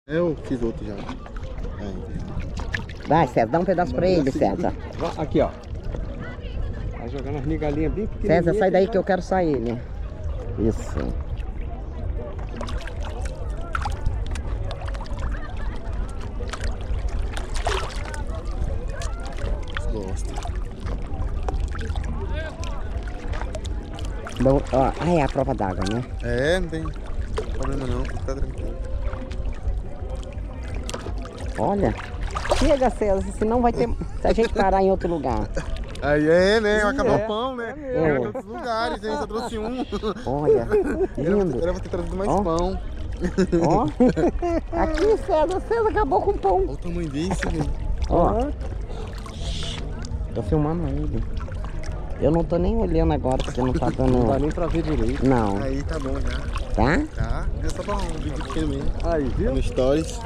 Eu fiz outro já. Vai, César, dá um pedaço pra ele, César. Aqui, ó. Vai jogando as migalhinhas bem pequenininhas. César, sai daí que eu quero sair, né? Isso. Gosto. Bom, ó, é a prova d'água, né? É, não tem problema não, tá tranquilo. Olha. Chega, César, senão vai ter... Se a gente parar em outro lugar. Aí é, né? Vai acabar é. o pão, né? É. Em outros lugares, hein? Só trouxe um. Olha, lindo. Era pra ter trazido mais Ó. pão. Ó. Aqui, César acabou com o pão. Olha o tamanho desse, velho. Ó. Tô filmando ele. Eu não tô nem olhando agora, porque não tá dando... Não dá nem pra ver direito. Não. Aí tá bom já. Tá? Tá? É só pra um vídeo pequeno mesmo. Aí, viu? No Stories.